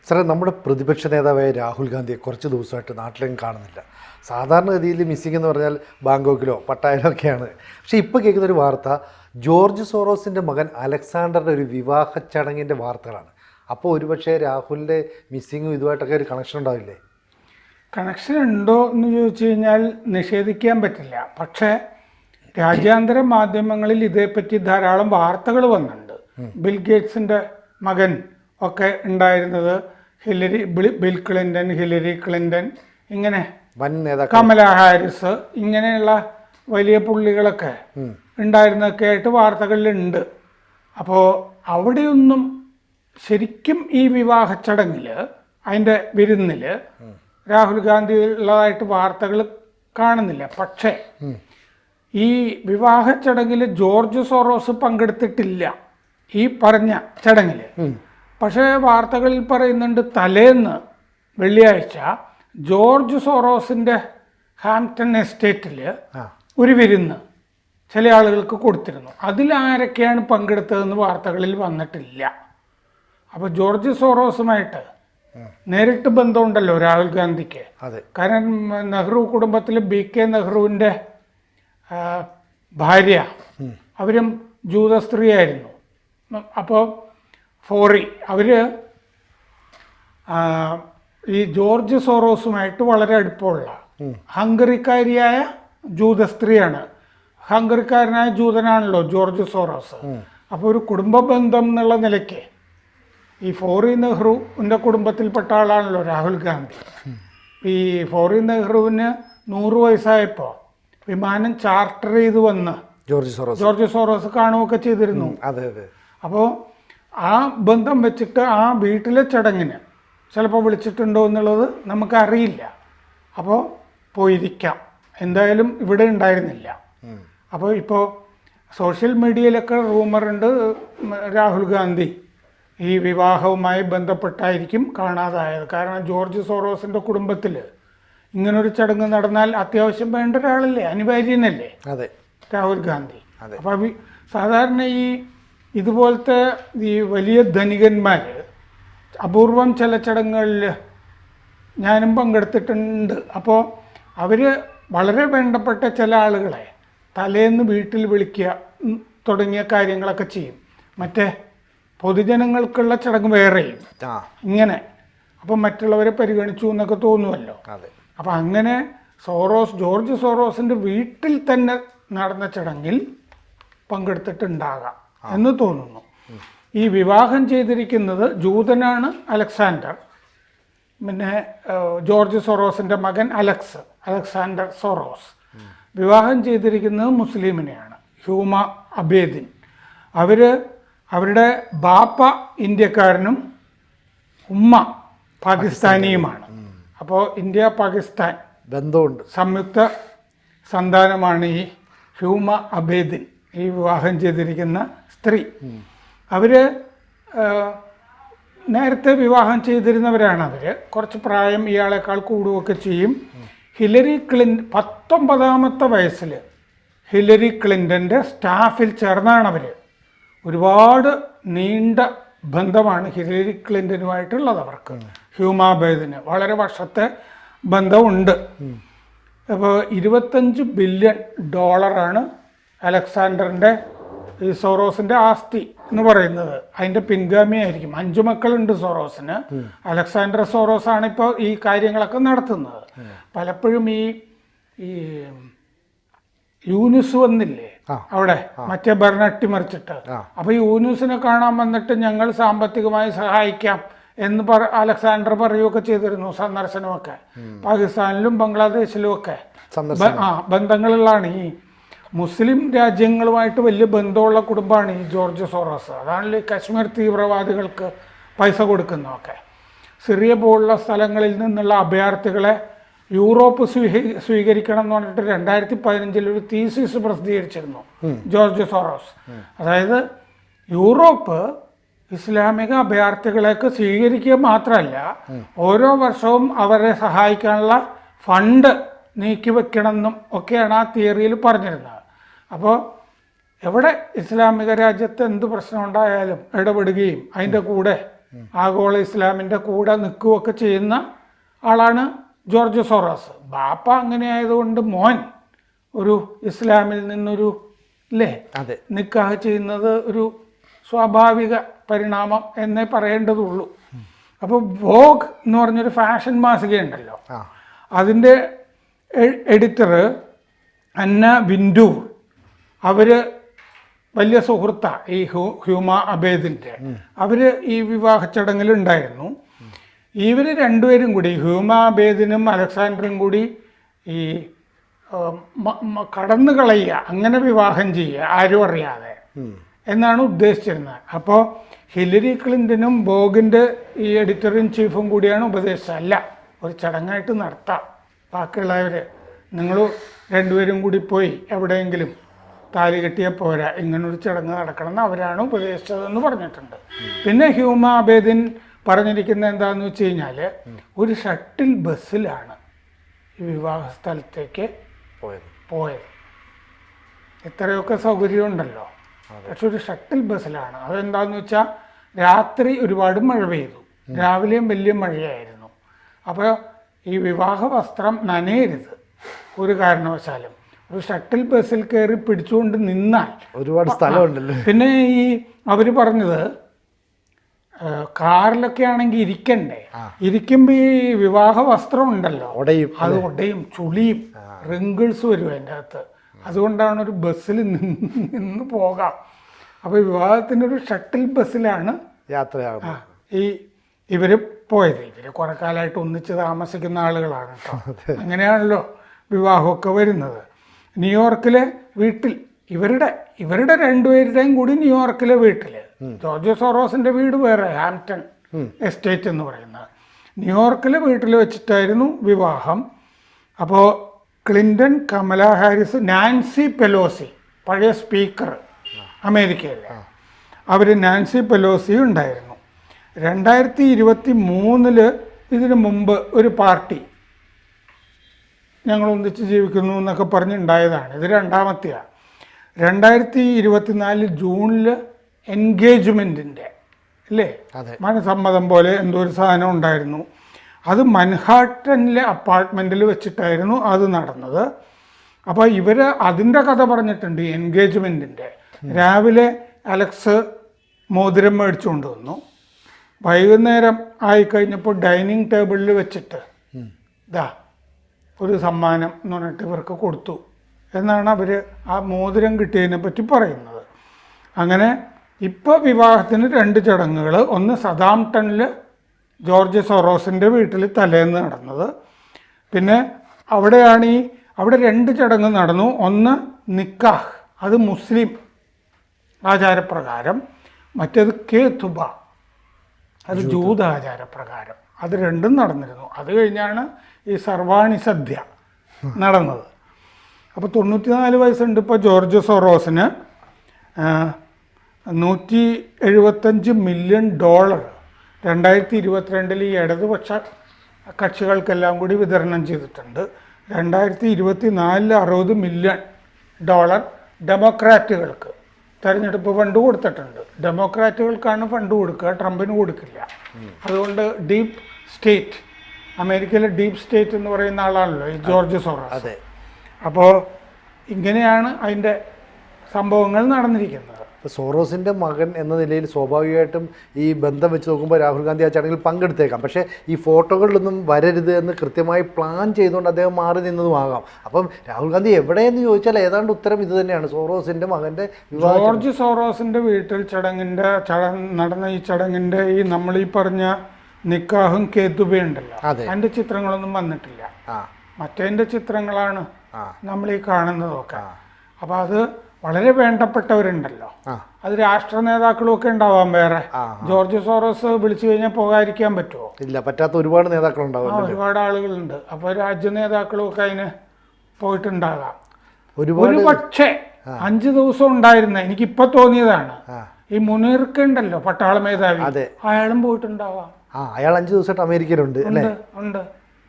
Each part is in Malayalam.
സാറേ, നമ്മുടെ പ്രതിപക്ഷ നേതാവായ രാഹുൽ ഗാന്ധിയെ കുറച്ച് ദിവസമായിട്ട് നാട്ടിലേക്കും കാണുന്നില്ല. സാധാരണഗതിയിൽ മിസ്സിംഗ് എന്ന് പറഞ്ഞാൽ ബാങ്കോക്കിലോ പട്ടായയിലോ ഒക്കെയാണ്. പക്ഷേ ഇപ്പോൾ കേൾക്കുന്നൊരു വാർത്ത ജോർജ് സോറോസിൻ്റെ മകൻ അലക്സാണ്ടറുടെ ഒരു വിവാഹ ചടങ്ങിൻ്റെ വാർത്തകളാണ്. അപ്പോൾ ഒരുപക്ഷെ രാഹുലിൻ്റെ മിസ്സിങ്ങും ഇതുമായിട്ടൊക്കെ ഒരു കണക്ഷൻ ഉണ്ടാവില്ലേ? കണക്ഷൻ ഉണ്ടോ എന്ന് ചോദിച്ചു കഴിഞ്ഞാൽ നിഷേധിക്കാൻ പറ്റില്ല. പക്ഷേ രാജ്യാന്തര മാധ്യമങ്ങളിൽ ഇതേപ്പറ്റി ധാരാളം വാർത്തകൾ വന്നിട്ടുണ്ട്. ബിൽ ഗേറ്റ്സിൻ്റെ മകൻ ഒക്കെ ഉണ്ടായിരുന്നത്, ബിൽ ക്ലിൻ്റൺ, ഹിലരി ക്ലിൻ്റൺ, ഇങ്ങനെ കമല ഹാരിസ്, ഇങ്ങനെയുള്ള വലിയ പുള്ളികളൊക്കെ ഉണ്ടായിരുന്നൊക്കെ ആയിട്ട് വാർത്തകളിലുണ്ട്. അപ്പോൾ അവിടെയൊന്നും ശരിക്കും ഈ വിവാഹ ചടങ്ങിൽ, അതിൻ്റെ വിരുന്നിൽ രാഹുൽ ഗാന്ധി ഉള്ളതായിട്ട് വാർത്തകൾ കാണുന്നില്ല. പക്ഷേ ഈ വിവാഹ ചടങ്ങിൽ ജോർജ് സോറോസ് പങ്കെടുത്തിട്ടില്ല ഈ പറഞ്ഞ ചടങ്ങിൽ. പക്ഷേ വാർത്തകളിൽ പറയുന്നുണ്ട് തലേന്ന് വെള്ളിയാഴ്ച ജോർജ് സോറോസിൻ്റെ ഹാംപ്ടൺ എസ്റ്റേറ്റിൽ ഒരു വിരുന്ന് ചില ആളുകൾക്ക് കൊടുത്തിരുന്നു. അതിലാരൊക്കെയാണ് പങ്കെടുത്തതെന്ന് വാർത്തകളിൽ വന്നിട്ടില്ല. അപ്പോൾ ജോർജ് സോറോസുമായിട്ട് നേരിട്ട് ബന്ധമുണ്ടല്ലോ രാഹുൽ ഗാന്ധിക്ക്. കാരണം നെഹ്റു കുടുംബത്തിൽ BK നെഹ്റുവിൻ്റെ ഭാര്യ, അവരും ജൂത സ്ത്രീയായിരുന്നു. അപ്പോൾ ഫോറി അവർ ഈ ജോർജ് സോറോസുമായിട്ട് വളരെ അടുപ്പമുള്ള ഹംഗറിക്കാരിയായ ജൂത സ്ത്രീയാണ്. ഹംഗറിക്കാരനായ ജൂതനാണല്ലോ ജോർജ് സോറോസ്. അപ്പോൾ ഒരു കുടുംബ ബന്ധം എന്നുള്ള നിലയ്ക്ക് ഈ ഫോറി നെഹ്റുവിൻ്റെ കുടുംബത്തിൽപ്പെട്ട ആളാണല്ലോ രാഹുൽ ഗാന്ധി. ഈ ഫോറി നെഹ്റുവിന് 100 വയസ്സായപ്പോൾ വിമാനം ചാർട്ടർ ചെയ്ത് വന്ന് ജോർജ് സോറോസ് കാണുകയൊക്കെ ചെയ്തിരുന്നു. അപ്പോൾ ആ ബന്ധം വെച്ചിട്ട് ആ വീട്ടിലെ ചടങ്ങിന് ചിലപ്പോൾ വിളിച്ചിട്ടുണ്ടോ എന്നുള്ളത് നമുക്കറിയില്ല. അപ്പോൾ പോയിരിക്കാം. എന്തായാലും ഇവിടെ ഉണ്ടായിരുന്നില്ല. അപ്പോൾ ഇപ്പോൾ സോഷ്യൽ മീഡിയയിലൊക്കെ റൂമറുണ്ട് രാഹുൽ ഗാന്ധി ഈ വിവാഹവുമായി ബന്ധപ്പെട്ടായിരിക്കും കാണാതായത്. കാരണം ജോർജ് സോറോസിൻ്റെ കുടുംബത്തിൽ ഇങ്ങനൊരു ചടങ്ങ് നടന്നാൽ അത്യാവശ്യം വേണ്ട ഒരാളല്ലേ, അനിവാര്യനല്ലേ രാഹുൽ ഗാന്ധി. അപ്പോൾ സാധാരണ ഈ ഇതുപോലത്തെ ഈ വലിയ ധനികന്മാർ അപൂർവം ചില ചടങ്ങുകളിൽ ഞാനും പങ്കെടുത്തിട്ടുണ്ട്. അപ്പോൾ അവർ വളരെ വേണ്ടപ്പെട്ട ചില ആളുകളെ തലേന്ന് വീട്ടിൽ വിളിക്കുക തുടങ്ങിയ കാര്യങ്ങളൊക്കെ ചെയ്യും. മറ്റേ പൊതുജനങ്ങൾക്കുള്ള ചടങ്ങ് വേറെയും ഇങ്ങനെ. അപ്പം മറ്റുള്ളവരെ പരിഗണിച്ചു എന്നൊക്കെ തോന്നുമല്ലോ. അപ്പം അങ്ങനെ ജോർജ് സോറോസിൻ്റെ വീട്ടിൽ തന്നെ നടന്ന ചടങ്ങിൽ പങ്കെടുത്തിട്ടുണ്ടാകാം എന്ന് തോന്നുന്നു. ഈ വിവാഹം ചെയ്തിരിക്കുന്നത് ജൂതനാണ് അലക്സാണ്ടർ. പിന്നെ ജോർജ് സോറോസിൻ്റെ മകൻ അലക്സാണ്ടർ സോറോസ്. വിവാഹം ചെയ്തിരിക്കുന്നത് മുസ്ലിമിനെയാണ്, ഹ്യൂമ അബേദിൻ. അവരുടെ ബാപ്പ ഇന്ത്യക്കാരനും ഉമ്മ പാകിസ്ഥാനിയുമാണ്. അപ്പോൾ ഇന്ത്യ പാകിസ്ഥാൻ ബന്ധമുണ്ട്, സംയുക്ത സന്താനമാണ് ഈ ഹ്യൂമ അബേദിൻ, ഈ വിവാഹം ചെയ്തിരിക്കുന്ന സ്ത്രീ. അവർ നേരത്തെ വിവാഹം ചെയ്തിരുന്നവരാണ്. അവർ കുറച്ച് പ്രായം ഇയാളെക്കാൾ കൂടുകയൊക്കെ ചെയ്യും. 19ാമത്തെ വയസ്സിൽ ഹിലരി ക്ലിൻ്റൻ്റെ സ്റ്റാഫിൽ ചേർന്നാണ് അവർ. ഒരുപാട് നീണ്ട ബന്ധമാണ് ഹിലരി ക്ലിൻ്റനുമായിട്ടുള്ളത് അവർക്ക്. ഹ്യൂമ അബേദിന് വളരെ വർഷത്തെ ബന്ധമുണ്ട്. അപ്പോൾ $25 ബില്യൺ അലക്സാണ്ടറിൻ്റെ ഈ സോറോസിൻ്റെ ആസ്തി എന്ന് പറയുന്നത്. അതിൻ്റെ പിൻഗാമിയായിരിക്കും. 5 മക്കളുണ്ട് സോറോസിന്. അലക്സാണ്ടർ സോറോസാണ് ഇപ്പോൾ ഈ കാര്യങ്ങളൊക്കെ നടത്തുന്നത്. പലപ്പോഴും ഈ യൂനുസ് വന്നില്ലേ അവിടെ, മറ്റേ ഭരണം അട്ടിമറിച്ചിട്ട്. അപ്പോൾ യൂനുസിനെ കാണാൻ വന്നിട്ട് ഞങ്ങൾ സാമ്പത്തികമായി സഹായിക്കാം എന്ന് അലക്സാണ്ടർ പറയുകയൊക്കെ ചെയ്തിരുന്നു. സന്ദർശനമൊക്കെ പാകിസ്ഥാനിലും ബംഗ്ലാദേശിലും ഒക്കെ ബന്ധങ്ങളുള്ളതാണ്. ഈ മുസ്ലിം രാജ്യങ്ങളുമായിട്ട് വലിയ ബന്ധമുള്ള കുടുംബമാണ് ഈ ജോർജ് സോറോസ്. അതാണല്ലോ കശ്മീർ തീവ്രവാദികൾക്ക് പൈസ കൊടുക്കുന്നതൊക്കെ. സിറിയ പോലുള്ള സ്ഥലങ്ങളിൽ നിന്നുള്ള അഭയാർത്ഥികളെ യൂറോപ്പ് സ്വീകരിക്കണം എന്ന് പറഞ്ഞിട്ട് 2015 ഒരു തീസിസ് പ്രസിദ്ധീകരിച്ചിരുന്നു ജോർജ് സോറോസ്. അതായത് യൂറോപ്പ് ഇസ്ലാമിക അഭയാർത്ഥികളെയൊക്കെ സ്വീകരിക്കുക മാത്രമല്ല, ഓരോ വർഷവും അവരെ സഹായിക്കാനുള്ള ഫണ്ട് നീക്കി വെക്കണമെന്നും ഒക്കെയാണ് ആ തിയറിയിൽ പറഞ്ഞിരുന്നത്. അപ്പോൾ എവിടെ ഇസ്ലാമിക രാജ്യത്ത് എന്ത് പ്രശ്നം ഉണ്ടായാലും ഇടപെടുകയും അതിൻ്റെ കൂടെ ആഗോള ഇസ്ലാമിൻ്റെ കൂടെ നിൽക്കുകയൊക്കെ ചെയ്യുന്ന ആളാണ് ജോർജ് സോറോസ്. ബാപ്പ അങ്ങനെ ആയതുകൊണ്ട് മോൻ ഒരു ഇസ്ലാമിൽ നിന്നൊരു അല്ലേ അതെ നിക്കാഹ് ചെയ്യുന്നത് ഒരു സ്വാഭാവിക പരിണാമം എന്നേ പറയേണ്ടതുള്ളൂ. അപ്പോൾ വോഗ് എന്ന് പറഞ്ഞൊരു ഫാഷൻ മാസികയുണ്ടല്ലോ, അതിൻ്റെ എഡിറ്റർ അന്ന വിൻഡൂർ, അവർ വലിയ സുഹൃത്താണ് ഈ ഹ്യൂമ അബേദിൻ്റെ. അവർ ഈ വിവാഹ ചടങ്ങിലുണ്ടായിരുന്നു. ഇവർ രണ്ടുപേരും കൂടി, ഹ്യൂമ അബേദിനും അലക്സാണ്ടറും കൂടി ഈ കടന്നു കളയുക, അങ്ങനെ വിവാഹം ചെയ്യുക ആരും അറിയാതെ എന്നാണ് ഉദ്ദേശിച്ചിരുന്നത്. അപ്പോൾ ഹിലരി ക്ലിൻ്റനും ബോഗിൻ്റെ ഈ എഡിറ്റർ ഇൻ ചീഫും കൂടിയാണ് ഉപദേശിച്ചത്, അല്ല ഒരു ചടങ്ങായിട്ട് നടത്താം, ബാക്കിയുള്ളവർ നിങ്ങൾ രണ്ടുപേരും കൂടി പോയി എവിടെയെങ്കിലും താലി കെട്ടിയാൽ പോരാ, ഇങ്ങനൊരു ചടങ്ങ് നടക്കണമെന്ന് അവരാണ് ഉപദേശിച്ചതെന്ന് പറഞ്ഞിട്ടുണ്ട്. പിന്നെ ഹ്യൂമ അബേദിൻ പറഞ്ഞിരിക്കുന്നത് എന്താണെന്ന് വെച്ച് കഴിഞ്ഞാൽ ഒരു ഷട്ടിൽ ബസ്സിലാണ് ഈ വിവാഹ സ്ഥലത്തേക്ക് പോയത്. ഇത്രയൊക്കെ സൗകര്യമുണ്ടല്ലോ, പക്ഷെ ഒരു ഷട്ടിൽ ബസ്സിലാണ്. അതെന്താണെന്ന് വെച്ചാൽ രാത്രി ഒരുപാട് മഴ പെയ്തു, രാവിലെയും വലിയ മഴയായിരുന്നു. അപ്പോൾ ഈ വിവാഹ വസ്ത്രം നനയരുത് ഒരു കാരണവശാലും. ഒരു ഷട്ടിൽ ബസ്സിൽ കയറി പിടിച്ചുകൊണ്ട് നിന്നാൽ ഒരുപാട് സ്ഥലമുണ്ടല്ലോ. പിന്നെ ഈ അവർ പറഞ്ഞത് കാറിലൊക്കെ ആണെങ്കിൽ ഇരിക്കണ്ടേ, ഇരിക്കുമ്പോൾ ഈ വിവാഹ വസ്ത്രം ഉണ്ടല്ലോ അത് ഒടയും, ചുളിയും, റിങ്കിൾസ് വരും അതിൻ്റെ അകത്ത്. അതുകൊണ്ടാണ് ഒരു ബസ്സിൽ നിന്ന് പോകാം. അപ്പോൾ വിവാഹത്തിൻ്റെ ഒരു ഷട്ടിൽ ബസ്സിലാണ് യാത്രയാകുന്നത് ഈ ഇവർ പോയത്. ഇവർ കുറെ കാലമായിട്ട് ഒന്നിച്ച് താമസിക്കുന്ന ആളുകളാണ് കേട്ടോ. അങ്ങനെയാണല്ലോ വിവാഹമൊക്കെ വരുന്നത്. ന്യൂയോർക്കിലെ വീട്ടിൽ ഇവരുടെ രണ്ടുപേരുടെയും കൂടി ന്യൂയോർക്കിലെ വീട്ടിൽ, ജോർജ് സോറോസിൻ്റെ വീട് വേറെ, ഹാംപ്ടൺ എസ്റ്റേറ്റ് എന്ന് പറയുന്നത്, ന്യൂയോർക്കിലെ വീട്ടിൽ വെച്ചിട്ടായിരുന്നു വിവാഹം. അപ്പോൾ Clinton, Kamala Harris, Nancy Pelosi, പഴയ സ്പീക്കർ അമേരിക്കയിലെ, അവർ നാൻസി പെലോസി ഉണ്ടായിരുന്നു. 2023 ഇതിനു മുമ്പ് ഒരു പാർട്ടി ഞങ്ങൾ ഒന്നിച്ച് ജീവിക്കുന്നു എന്നൊക്കെ പറഞ്ഞുണ്ടായതാണ്. ഇത് രണ്ടാമത്തെയാണ്. 2024 ജൂണിൽ എൻഗേജ്മെൻറ്റിൻ്റെ അല്ലേ മനസമ്മതം പോലെ എന്തോ ഒരു സാധനം ഉണ്ടായിരുന്നു. അത് മൻഹാട്ടനിലെ അപ്പാർട്ട്മെൻറ്റിൽ വെച്ചിട്ടായിരുന്നു അത് നടന്നത്. അപ്പോൾ ഇവർ അതിൻ്റെ കഥ പറഞ്ഞിട്ടുണ്ട്. എൻഗേജ്മെൻറ്റിൻ്റെ രാവിലെ അലക്സ് മോതിരം മേടിച്ചുകൊണ്ട് വന്നു, വൈകുന്നേരം ആയിക്കഴിഞ്ഞപ്പോൾ ഡൈനിങ് ടേബിളിൽ വെച്ചിട്ട് ഇതാ ഒരു സമ്മാനം എന്ന് പറഞ്ഞിട്ട് ഇവർക്ക് കൊടുത്തു എന്നാണ് അവർ ആ മോതിരം കിട്ടിയതിനെ പറ്റി പറയുന്നത്. അങ്ങനെ ഇപ്പോൾ വിവാഹത്തിന് 2 ചടങ്ങുകൾ, ഒന്ന് സതാംപ്ടണിൽ ജോർജ് സോറോസിൻ്റെ വീട്ടിൽ തലേന്ന് നടന്നത്, പിന്നെ അവിടെ 2 ചടങ്ങ് നടന്നു. ഒന്ന് നിക്കാഹ്, അത് മുസ്ലിം ആചാരപ്രകാരം, മറ്റേത് കേതുബ, അത് ജൂത ആചാരപ്രകാരം. അത് രണ്ടും നടന്നിരുന്നു. അത് കഴിഞ്ഞാണ് ഈ സർവാണി സദ്യ നടന്നത്. അപ്പോൾ 94 വയസ്സുണ്ട് ഇപ്പോൾ ജോർജ് സോറോസിന്. $175 മില്യൺ 2022 ഈ ഇടതുപക്ഷ കക്ഷികൾക്കെല്ലാം കൂടി വിതരണം ചെയ്തിട്ടുണ്ട്. 2024 $60 മില്യൺ ഡെമോക്രാറ്റുകൾക്ക് തെരഞ്ഞെടുപ്പ് ഫണ്ട് കൊടുത്തിട്ടുണ്ട്. ഡെമോക്രാറ്റുകൾക്കാണ് ഫണ്ട് കൊടുക്കുക, ട്രംപിന് കൊടുക്കില്ല. അതുകൊണ്ട് ഡീപ്പ് സ്റ്റേറ്റ്, അമേരിക്കയിലെ ഡീപ്പ് സ്റ്റേറ്റ് എന്ന് പറയുന്ന ആളാണല്ലോ ഈ ജോർജ് സോറോസ്. അപ്പോൾ ഇങ്ങനെയാണ് അതിൻ്റെ സംഭവങ്ങൾ നടന്നിരിക്കുന്നത്. ഇപ്പോൾ സോറോസിൻ്റെ മകൻ എന്ന നിലയിൽ സ്വാഭാവികമായിട്ടും ഈ ബന്ധം വെച്ച് നോക്കുമ്പോൾ രാഹുൽ ഗാന്ധി ആ ചടങ്ങിൽ പങ്കെടുത്തേക്കാം. പക്ഷേ ഈ ഫോട്ടോകളിലൊന്നും വരരുത് എന്ന് കൃത്യമായി പ്ലാൻ ചെയ്തുകൊണ്ട് അദ്ദേഹം മാറി നിന്നതുമാകാം. അപ്പം രാഹുൽ ഗാന്ധി എവിടെയെന്ന് ചോദിച്ചാൽ ഏതാണ്ട് ഉത്തരം ഇത് തന്നെയാണ്, സോറോസിൻ്റെ മകൻ്റെ വിവാഹം. ജോർജ് സോറോസിൻ്റെ വീട്ടിൽ നടന്ന ഈ ചടങ്ങിൻ്റെ ഈ നമ്മളീ പറഞ്ഞ നിക്കാഹും കേതുബയുണ്ടല്ലോ, അതിൻ്റെ ചിത്രങ്ങളൊന്നും വന്നിട്ടില്ല. മറ്റേതിൻ്റെ ചിത്രങ്ങളാണ് നമ്മൾ ഈ കാണുന്നതൊക്കെ. അപ്പോൾ അത് വളരെ വേണ്ടപ്പെട്ടവരുണ്ടല്ലോ, അത് രാഷ്ട്ര നേതാക്കളും ഒക്കെ ഉണ്ടാവാം വേറെ. ജോർജ് സോറോസ് വിളിച്ചു കഴിഞ്ഞാൽ പോകാതിരിക്കാൻ പറ്റുമോ? ഇല്ല, പറ്റാത്ത ഒരുപാട് നേതാക്കളുണ്ടാവും. ഒരുപാട് ആളുകളുണ്ട്. അപ്പോൾ രാജ്യ നേതാക്കളും ഒക്കെ അതിന് പോയിട്ടുണ്ടാകാം. ഒരു പക്ഷേ 5 ദിവസം ഉണ്ടായിരുന്ന, എനിക്കിപ്പോ തോന്നിയതാണ്, ഈ മുനീർക്ക് ഉണ്ടല്ലോ പട്ടാള മേധാവി, അയാളും പോയിട്ടുണ്ടാവാം. അയാൾ 5 ദിവസമായിട്ട് അമേരിക്കയിലുണ്ട് അല്ലേ? ഉണ്ട്.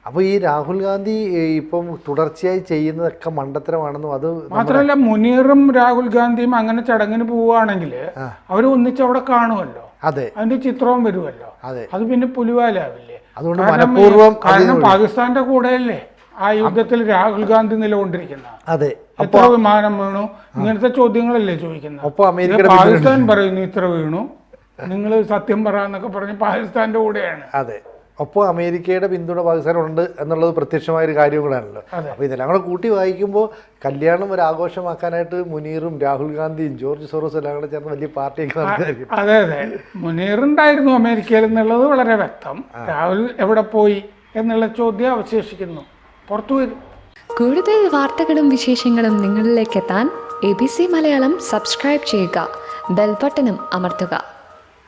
അപ്പോൾ ഈ രാഹുൽ ഗാന്ധി ഇപ്പം തുടർച്ചയായി ചെയ്യുന്നതൊക്കെ മണ്ടത്തരമാണെന്നും, അത് മാത്രമല്ല മുനീറും രാഹുൽ ഗാന്ധിയും അങ്ങനെ ചടങ്ങിന് പോവുകയാണെങ്കിൽ അവർ ഒന്നിച്ച് അവിടെ കാണുമല്ലോ. അതെ അതിന്റെ ചിത്രവും വരുമല്ലോ. അതെ അത് പിന്നെ പുലിവാലാവില്ലേ? അതുകൊണ്ട് മനഃപൂർവ്വം കാരണം പാകിസ്ഥാന്റെ കൂടെയല്ലേ ആ യുദ്ധത്തിൽ രാഹുൽ ഗാന്ധി നിലകൊണ്ടിരിക്കുന്നത്. അതെ എത്ര വിമാനം വീണു, ഇങ്ങനത്തെ ചോദ്യങ്ങളല്ലേ ചോദിക്കുന്നത്. ഒപ്പം അമേരിക്കയുടെ പാകിസ്ഥാൻ പറയുന്നു ഇത്ര വീണു, നിങ്ങൾ സത്യം പറ എന്നൊക്കെ പറഞ്ഞ് പാകിസ്ഥാന്റെ കൂടെയാണ്. അതെ, ഒപ്പം അമേരിക്കയുടെ പിന്തുണ പാകിസ്ഥാനുണ്ട് എന്നുള്ളത് പ്രത്യക്ഷമായ ഒരു കാര്യം കൂടെയാണല്ലോ. അപ്പോൾ ഇതെല്ലാം കൂടെ കൂട്ടി വായിക്കുമ്പോൾ കല്യാണം ഒരു ആഘോഷമാക്കാനായിട്ട് മുനീറും രാഹുൽ ഗാന്ധിയും ജോർജ് സോറോസും എല്ലാം കൂടെ ചേർന്ന് വലിയ പാർട്ടിയൊക്കെ നടക്കുകയായിരിക്കും. അതെ അതെ, മുനീറുണ്ടായിരുന്നു അമേരിക്കയിൽ എന്നുള്ളത് വളരെ വ്യക്തം. രാഹുൽ എവിടെ പോയി എന്നുള്ള ചോദ്യം അവശേഷിക്കുന്നു, പുറത്തു വരും. കൂടുതൽ വാർത്തകളും വിശേഷങ്ങളും നിങ്ങളിലേക്ക് എത്താൻ ABC മലയാളം സബ്സ്ക്രൈബ് ചെയ്യുക, ബെൽബട്ടനും അമർത്തുക.